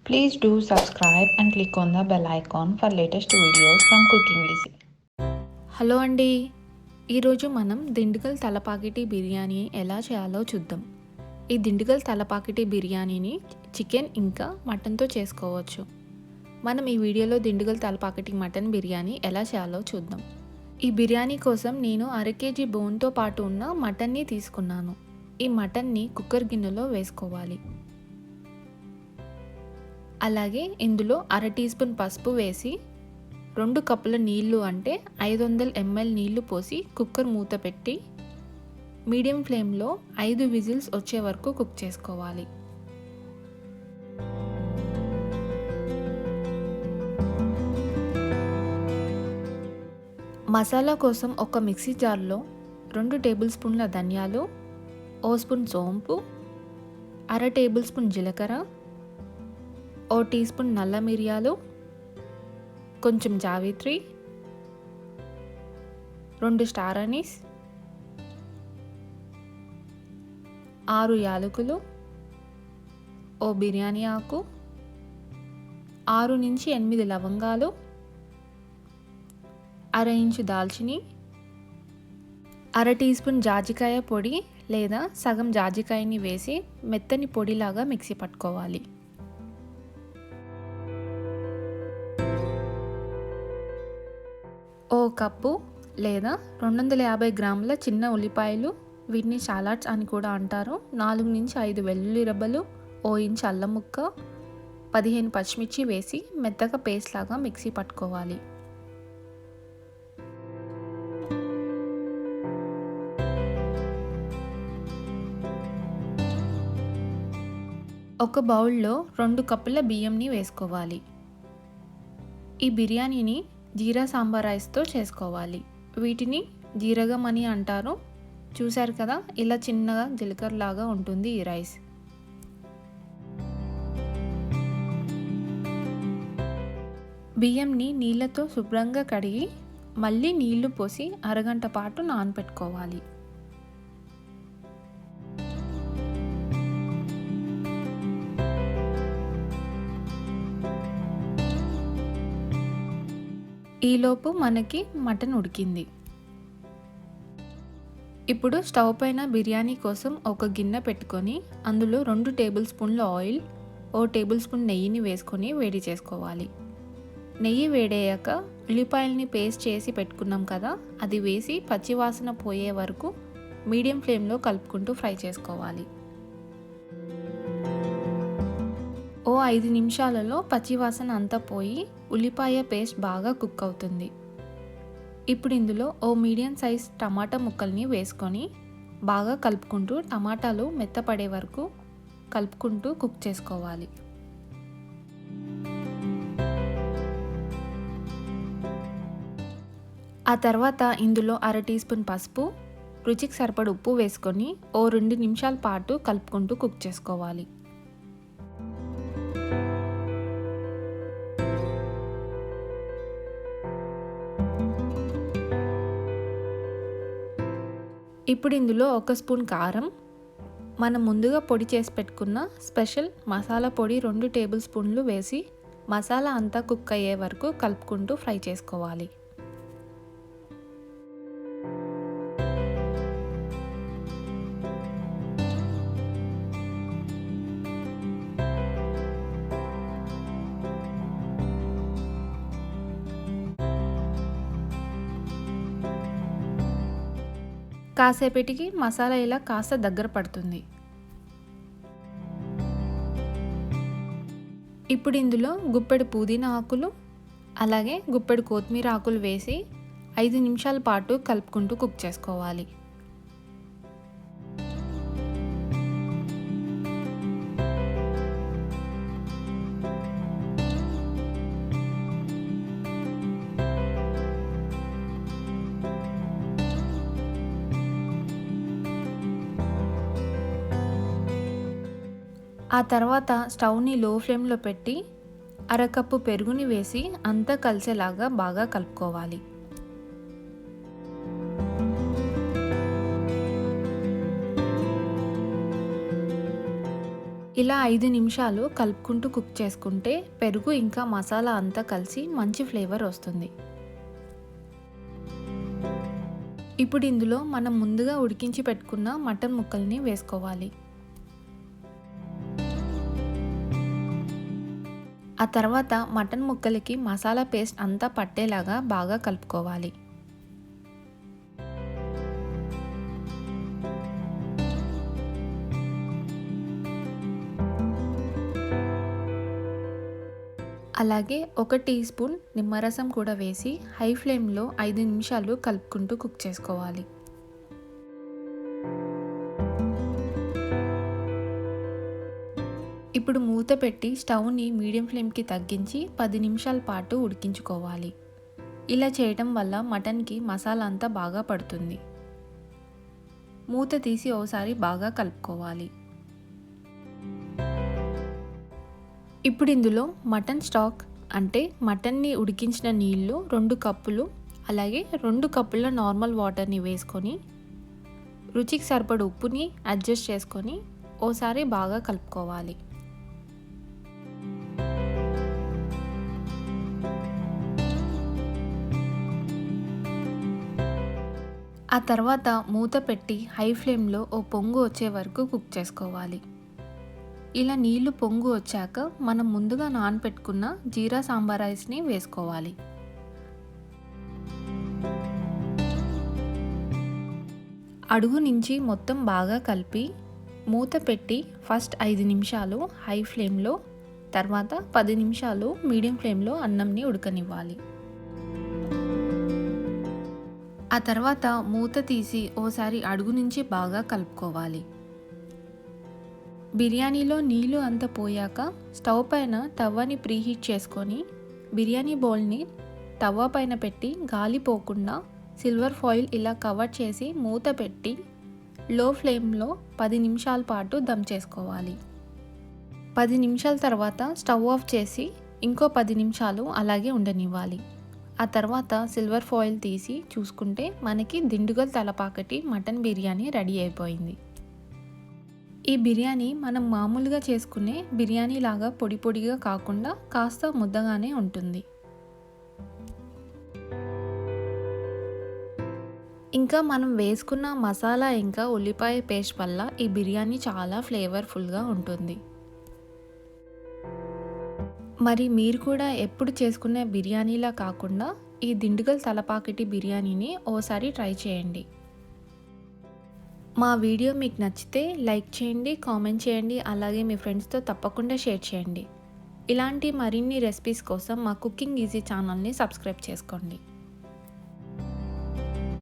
Please do subscribe and click on the bell icon for latest videos from Cooking Easy. Hello అండి, ఈరోజు మనం దిండిగల్ తలపాకిటి బిర్యానీ ఎలా చేయాలో చూద్దాం. ఈ దిండిగల్ తలపాకిటి బిర్యానీని చికెన్ ఇంకా మటన్తో చేసుకోవచ్చు. మనం ఈ వీడియోలో దిండిగల్ తలపాకిటి మటన్ బిర్యానీ ఎలా చేయాలో చూద్దాం. ఈ బిర్యానీ కోసం నేను 1/2 kg బోన్తో పాటు ఉన్న మటన్ని తీసుకున్నాను. ఈ మటన్ని కుక్కర్ గిన్నెలో వేసుకోవాలి. అలాగే ఇందులో 1/2 టీ స్పూన్ పసుపు వేసి 2 కప్పుల నీళ్లు అంటే 500 ml నీళ్లు పోసి కుక్కర్ మూత పెట్టి మీడియం ఫ్లేమ్లో 5 విజిల్స్ వచ్చే వరకు కుక్ చేసుకోవాలి. మసాలా కోసం ఒక మిక్సీ జార్లో 2 టేబుల్ స్పూన్ల ధనియాలు, 1 స్పూన్ సోంపు, 1/2 టేబుల్ స్పూన్ జీలకర్ర, 1 టీ స్పూన్ నల్ల మిరియాలు, కొంచెం జావిత్రి, 2 స్టార్ అనీస్, 6 యాలకులు, 1 బిర్యానీ ఆకు, 6 నుంచి 8 లవంగాలు, 1/2 ఇంచు దాల్చిని, 1/2 టీ స్పూన్ జాజికాయ పొడి లేదా సగం జాజికాయని వేసి మెత్తని పొడిలాగా మిక్సీ పట్టుకోవాలి. ఓ కప్పు లేదా 250 గ్రాముల చిన్న ఉల్లిపాయలు, వీటిని షాలాట్స్ అని కూడా అంటారు, 4 నుంచి 5 వెల్లుల్లి రెబ్బలు, 1 ఇంచ్ అల్లం ముక్క, 15 పచ్చిమిర్చి వేసి మెత్తగా పేస్ట్ లాగా మిక్సీ పట్టుకోవాలి. ఒక బౌల్లో 2 కప్పుల బియ్యంని వేసుకోవాలి. ఈ బిర్యానీని జీరా సాంబార్ రైస్తో చేసుకోవాలి. వీటిని జీరగం అని అంటారు. చూశారు కదా, ఇలా చిన్నగా జీలకర్రలాగా ఉంటుంది ఈ రైస్. బియ్యంని నీళ్ళతో శుభ్రంగా కడిగి మళ్ళీ నీళ్లు పోసి అరగంట పాటు నానబెట్టుకోవాలి. ఈలోపు మనకి మటన్ ఉడికింది. ఇప్పుడు స్టవ్ పైన బిర్యానీ కోసం ఒక గిన్నె పెట్టుకొని అందులో 2 టేబుల్ స్పూన్ల ఆయిల్, 1 టేబుల్ స్పూన్ నెయ్యిని వేసుకొని వేడి చేసుకోవాలి. నెయ్యి వేడయ్యాక ఉల్లిపాయలని పేస్ట్ చేసి పెట్టుకున్నాం కదా, అది వేసి పచ్చివాసన పోయే వరకు మీడియం ఫ్లేమ్లో కలుపుకుంటూ ఫ్రై చేసుకోవాలి. ఓ 5 నిమిషాలలో పచ్చివాసన అంతా పోయి ఉల్లిపాయ పేస్ట్ బాగా కుక్ అవుతుంది. ఇప్పుడు ఇందులో ఓ మీడియం సైజ్ టమాటా ముక్కల్ని వేసుకొని బాగా కలుపుకుంటూ టమాటాలు మెత్తపడే వరకు కలుపుకుంటూ కుక్ చేసుకోవాలి. ఆ తర్వాత ఇందులో 1/2 టీ స్పూన్ పసుపు, రుచికి సరిపడ ఉప్పు వేసుకొని ఓ 2 నిమిషాల పాటు కలుపుకుంటూ కుక్ చేసుకోవాలి. ఇప్పుడు ఇందులో 1 స్పూన్ కారం, మనం ముందుగా పొడి చేసి పెట్టుకున్న స్పెషల్ మసాలా పొడి 2 టేబుల్ స్పూన్లు వేసి మసాలా అంతా కుక్ అయ్యే వరకు కలుపుకుంటూ ఫ్రై చేసుకోవాలి. కాసేపటికి మసాలా ఇలా కాస్త దగ్గర పడుతుంది. ఇప్పుడు ఇందులో గుప్పెడు పుదీనా ఆకులు అలాగే గుప్పెడు కొత్తిమీర ఆకులు వేసి 5 నిమిషాల పాటు కలుపుకుంటూ కుక్ చేసుకోవాలి. ఆ తర్వాత స్టవ్ని లో ఫ్లేమ్లో పెట్టి 1/2 కప్పు పెరుగుని వేసి అంతా కలిసేలాగా బాగా కలుపుకోవాలి. ఇలా 5 నిమిషాలు కలుపుకుంటూ కుక్ చేసుకుంటే పెరుగు ఇంకా మసాలా అంతా కలిసి మంచి ఫ్లేవర్ వస్తుంది. ఇప్పుడు ఇందులో మనం ముందుగా ఉడికించి పెట్టుకున్న మటన్ ముక్కల్ని వేసుకోవాలి. ఆ తర్వాత మటన్ ముక్కలకి మసాలా పేస్ట్ అంతా పట్టేలాగా బాగా కలుపుకోవాలి. అలాగే 1 టీ స్పూన్ నిమ్మరసం కూడా వేసి హై ఫ్లేమ్లో 5 నిమిషాలు కలుపుకుంటూ కుక్ చేసుకోవాలి. ఇప్పుడు మూత పెట్టి స్టవ్ని మీడియం ఫ్లేమ్కి తగ్గించి 10 నిమిషాల పాటు ఉడికించుకోవాలి. ఇలా చేయడం వల్ల మటన్కి మసాలా అంతా బాగా పడుతుంది. మూత తీసి ఒకసారి బాగా కలుపుకోవాలి. ఇప్పుడు ఇందులో మటన్ స్టాక్ అంటే మటన్ని ఉడికించిన నీళ్ళు 2 కప్పులు, అలాగే 2 కప్పుల నార్మల్ వాటర్ని వేసుకొని రుచికి సరిపడ ఉప్పుని అడ్జస్ట్ చేసుకొని ఓసారి బాగా కలుపుకోవాలి. ఆ తర్వాత మూత పెట్టి హై ఫ్లేమ్లో ఓ పొంగు వచ్చే వరకు కుక్ చేసుకోవాలి. ఇలా నీళ్లు పొంగు వచ్చాక మనం ముందుగా నానబెట్టుకున్న జీరా సాంబార్ రైస్ని వేసుకోవాలి. అడుగు నుంచి మొత్తం బాగా కలిపి మూత పెట్టి ఫస్ట్ 5 నిమిషాలు హై ఫ్లేమ్లో, తర్వాత 10 నిమిషాలు మీడియం ఫ్లేమ్లో అన్నంని ఉడకనివ్వాలి. ఆ తర్వాత మూత తీసి ఓసారి అడుగు నుంచి బాగా కలుపుకోవాలి. బిర్యానీలో నీళ్ళు అంతా పోయాక స్టవ్ పైన తవ్వని ప్రీహీట్ చేసుకొని బిర్యానీ బౌల్ని తవ్వ పైన పెట్టి గాలి పోకుండా సిల్వర్ ఫాయిల్ ఇలా కవర్ చేసి మూత పెట్టి లో ఫ్లేమ్లో 10 నిమిషాల పాటు దమ్ చేసుకోవాలి. 10 నిమిషాల తర్వాత స్టవ్ ఆఫ్ చేసి ఇంకో 10 నిమిషాలు అలాగే ఉండనివ్వాలి. ఆ తర్వాత సిల్వర్ ఫాయిల్ తీసి చూసుకుంటే మనకి దిండుగల్ తలపాకటి మటన్ బిర్యానీ రెడీ అయిపోయింది. ఈ బిర్యానీ మనం మామూలుగా చేసుకునే బిర్యానీ లాగా పొడి పొడిగా కాకుండా కాస్త ముద్దగానే ఉంటుంది. ఇంకా మనం వేసుకున్న మసాలా ఇంకా ఉల్లిపాయ పేస్ట్ వల్ల ఈ బిర్యానీ చాలా ఫ్లేవర్ఫుల్గా ఉంటుంది. మరి మీరు కూడా ఎప్పుడు చేసుకునే బిర్యానీలా కాకుండా ఈ దిండుగల్ తలపాకటి బిర్యానీని ఓసారి ట్రై చేయండి. మా వీడియో మీకు నచ్చితే లైక్ చేయండి, కామెంట్ చేయండి, అలాగే మీ ఫ్రెండ్స్తో తప్పకుండా షేర్ చేయండి. ఇలాంటి మరిన్ని రెసిపీస్ కోసం మా కుకింగ్ ఈజీ ఛానల్ని సబ్స్క్రైబ్ చేసుకోండి.